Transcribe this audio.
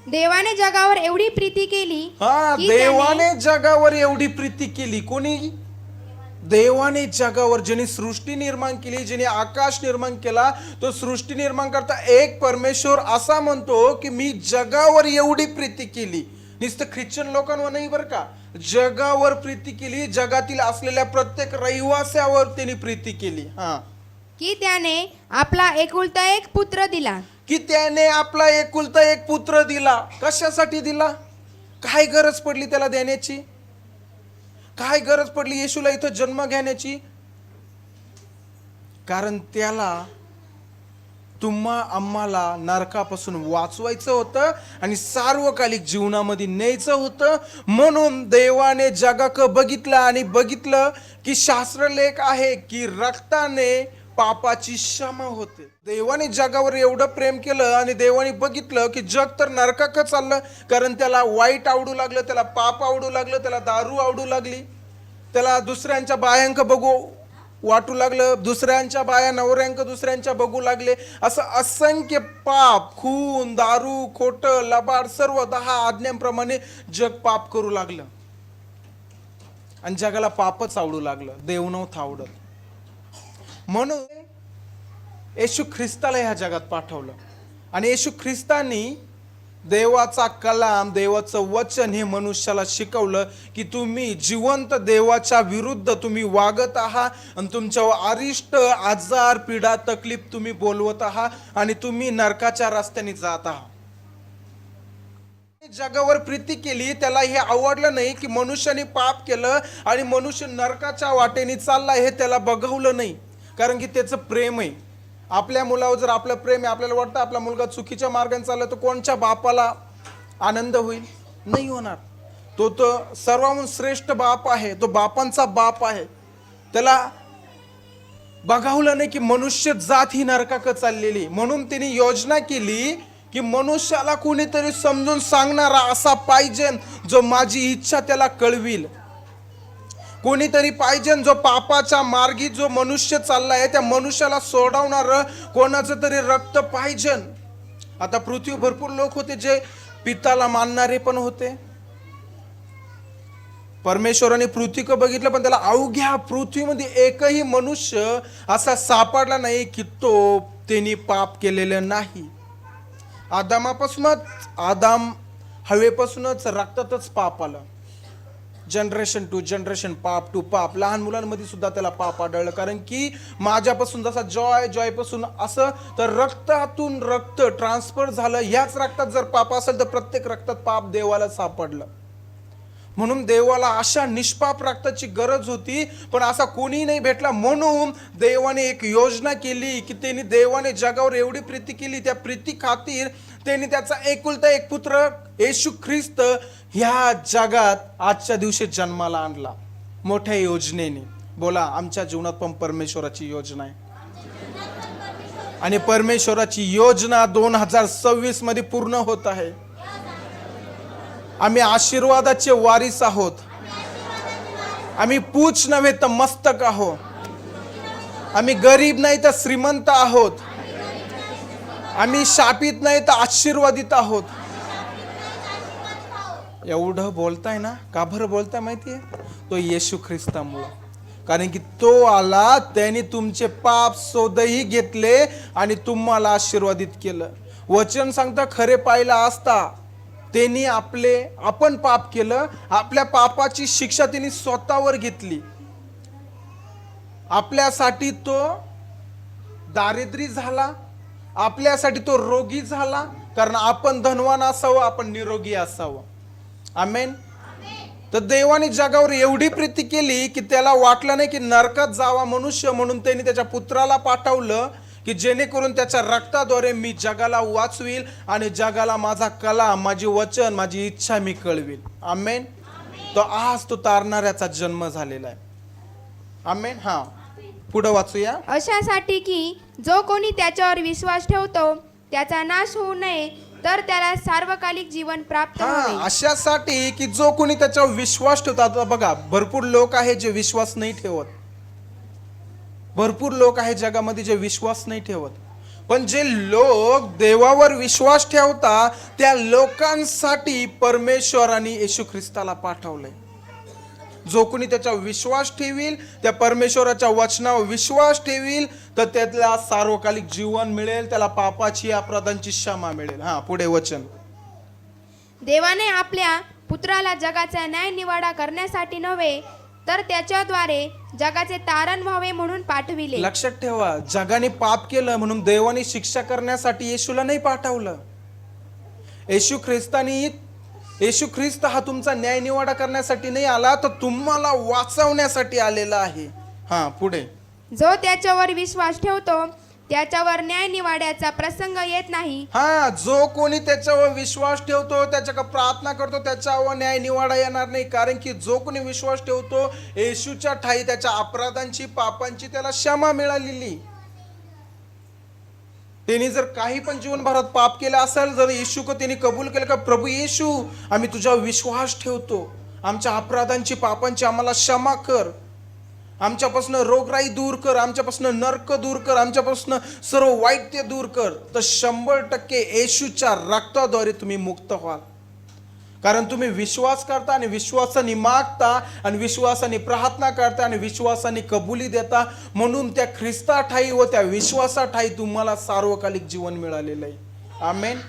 देवाने जगावर एवढी प्रीती केली हा, की देवाने जगावर एवढी प्रीती केली. कोणी? देवाने जगावर, ज्याने सृष्टी निर्माण केली, ज्याने आकाश निर्माण केला, तो सृष्टी निर्माण करता एक परमेश्वर असा म्हणतो की मी जगावर एवढी प्रीती केली. नुसतं ख्रिश्चन लोकांवर नाही बरं का, जगावर प्रीती केली. जगातील असलेल्या प्रत्येक रहिवास्यावर त्यांनी प्रीती केली. हा, की त्याने आपला एकुलता एक पुत्र दिला. की त्याने आपला एकुलता एक पुत्र दिला. कशासाठी दिला? काय गरज पडली त्याला देण्याची? काय गरज पडली येशूला इथं जन्म घेण्याची? कारण त्याला तुम्हा आम्हाला नरकापासून वाचवायचं होतं आणि सार्वकालिक जीवनामध्ये न्यायचं होतं. म्हणून देवाने जगाक बघितलं आणि बघितलं की शास्त्रलेख आहे की रक्ताने पापाची क्षमा होते. देवाने जगावर एवढं प्रेम केलं आणि देवाने बघितलं की जग तर नरकाक चाललं. कारण त्याला वाईट आवडू लागलं, त्याला पाप आवडू लागलं, त्याला दारू आवडू लागली, त्याला दुसऱ्यांच्या बायांक बघू वाटू लागलं, दुसऱ्यांच्या बाया नवऱ्यांक दुसऱ्यांच्या बघू लागले. असं असंख्य पाप, खून, दारू, खोटं, लबाड, सर्व 10 आज्ञांप्रमाणे जग पाप करू लागलं आणि जगाला पापच आवडू लागलं, देव नव्हतं आवडत. म्हणून येशू ख्रिस्ताला ह्या जगात पाठवलं आणि येशू ख्रिस्तानी देवाचा कलाम, देवाचं वचन हे मनुष्याला शिकवलं की तुम्ही जिवंत देवाच्या विरुद्ध तुम्ही वागत आहात आणि तुमच्यावर अरिष्ट, आजार, पीडा, तकलीफ तुम्ही बोलवत आहात आणि तुम्ही नरकाच्या रस्त्याने जात आहात. जगावर प्रीती केली, त्याला हे आवडलं नाही की मनुष्याने पाप केलं आणि मनुष्य नरकाच्या वाटेने चालला, हे त्याला बघवलं नाही. कारण की त्याचं प्रेम आहे. आपल्या मुलावर जर आपलं प्रेम आहे, आपल्याला वाटतं आपला मुलगा चुकीच्या मार्गाने चालला, तर कोणच्या बापाला आनंद होईल? नाही होणार. तो तर सर्वाहून श्रेष्ठ बाप आहे, तो बापांचा बाप आहे. त्याला बघावलं नाही की मनुष्य जात ही नरकाक चाललेली. म्हणून त्यांनी योजना केली की मनुष्याला कोणीतरी समजून सांगणारा असा पाहिजे जो माझी इच्छा त्याला कळविल. कोणीतरी पाहिजे जो पापाच्या मार्गी जो मनुष्य चाललाय त्या मनुष्याला सोडवणार कोणाचं तरी रक्त पाहिजे. आता पृथ्वी भरपूर लोक होते जे पिताला मानणारे पण होते. परमेश्वराने पृथ्वी को बघितलं पण त्याला अवघ्या पृथ्वीमध्ये एकही मनुष्य असा सापडला नाही की तो त्यांनी पाप केलेलं नाही. आदाम हवेपासूनच रक्तातच पाप आलं. जनरेशन टू जनरेशन, पाप टू पाप. लहान मुलांमध्ये सुद्धा त्याला पाप आढळलं. कारण की माझ्यापासून जसा जॉय पासून असं तर रक्तातून रक्त ट्रान्सफर झालं. ह्याच रक्तात जर पाप असेल तर प्रत्येक रक्तात पाप देवाला सापडलं. म्हणून देवाला अशा निष्पाप रक्ताची गरज होती, पण असा कोणी नाही भेटला. म्हणून देवाने एक योजना केली की देवाने जगावर एवढी प्रीती केली, त्या प्रीती खातीर त्यांनी त्याचा एकुलता एक पुत्र येशू ख्रिस्त ह्या जगात आजच्या दिवशी जन्माला आणला मोठ्या योजनेने. बोला, आमच्या जीवनात पण परमेश्वराची योजना आहे आणि परमेश्वराची योजना 2026 मध्ये पूर्ण होत आहे. आम्ही आशीर्वादाचे वारीस आहोत. आम्ही पूच नव्हे तर मस्तक आहोत. आम्ही गरीब नाही तर श्रीमंत आहोत. आम्ही शापित नाही तर आशीर्वादित आहोत. एवढं बोलताय ना, का बरं बोलताय माहितीये? तो येशू ख्रिस्तामुळे. कारण की तो आला, त्याने तुमचे पाप शोधही घेतले आणि तुम्हाला आशीर्वादित केलं. वचन सांगता खरे पाहिला असता त्यांनी आपण पाप केलं, आपल्या पापाची शिक्षा त्यांनी स्वतःवर घेतली. आपल्यासाठी तो दारिद्र्य झाला, आपल्यासाठी तो रोगी झाला. कारण आपण धनवान असावं, आपण निरोगी असावं. आमेन. तर देवाने जगावर एवढी प्रीती केली की त्याला वाटलं नाही की नरकात जावा मनुष्य, म्हणून त्यांनी त्याच्या पुत्राला पाठवलं की जेणेकरून त्याच्या रक्ताद्वारे मी जगाला वाचवील आणि जगाला माझा कलाम, माझी वचन, माझी इच्छा मी कळविल. आमेन. तो आज तो तारणाऱ्याचा जन्म झालेला आहे. आमेन. हा, पुढे वाचूया. अशासाठी की जो कोणी त्याच्यावर विश्वास ठेवतो त्याचा नाश होऊ नये, तर त्याला सार्वकालिक जीवन प्राप्त होईल. अशासाठी की जो कोणी त्याच्यावर विश्वास ठेवतात. बघा, भरपूर लोक आहेत जे विश्वास नाही ठेवत. भरपूर लोक आहेत जगामध्ये जे विश्वास नाही ठेवत. पण जे लोक देवावर विश्वास ठेवता त्या लोकांसाठी परमेश्वराने येशू ख्रिस्ताला पाठवलंय. जो कोणी त्याचा विश्वास ठेवील, त्या परमेश्वराच्या वचनावर विश्वास ठेवील, तर त्याला सार्वकालिक जीवन मिळेल, त्याला पापाची अपराधांची क्षमा मिळेल. पुढे वचन. देवाने आपल्या पुत्राला जगाचा न्याय निवाडा करण्यासाठी नव्हे तर त्याच्याद्वारे जगाचे तारण व्हावे म्हणून पाठविले. लक्षात ठेवा, जगाने पाप केलं म्हणून देवाने शिक्षा करण्यासाठी येशूला नाही पाठवलं. येशू ख्रिस्त हा तुमचा न्याय निवाडा करण्यासाठी नाही आला, तर तुम्हाला वाचवण्यासाठी आलेला आहे. पुढे. जो त्याच्यावर विश्वास ठेवतो त्याच्यावर न्याय निवाड्याचा प्रसंग येत नाही. जो कोणी त्याच्यावर विश्वास ठेवतो, त्याच्याकडे प्रार्थना करतो, त्याच्यावर न्याय निवाडा येणार नाही. कारण की जो कोणी विश्वास ठेवतो येशूच्या ठाई त्याच्या अपराधांची पापांची त्याला क्षमा मिळालेली. त्यांनी जर काही पण जीवनभरात पाप केलं असेल, जर येशू को त्यांनी कबूल केलं का, प्रभू येशू आम्ही तुझ्यावर विश्वास ठेवतो, आमच्या अपराधांची पापांची आम्हाला क्षमा कर, आमच्यापासून रोगराई दूर कर, आमच्यापासून नरक दूर कर, आमच्यापासून सर्व वाईट ते दूर कर, तर 100% येशूच्या रक्ताद्वारे तुम्ही मुक्त व्हाल. कारण तुम्ही विश्वास करता आणि विश्वासाने मागता आणि विश्वासाने प्रार्थना करता आणि विश्वासाने कबुली देता, म्हणून त्या ख्रिस्ता ठाई व त्या विश्वासा ठाई तुम्हाला सार्वकालिक जीवन मिळालेलं आहे. आमेन.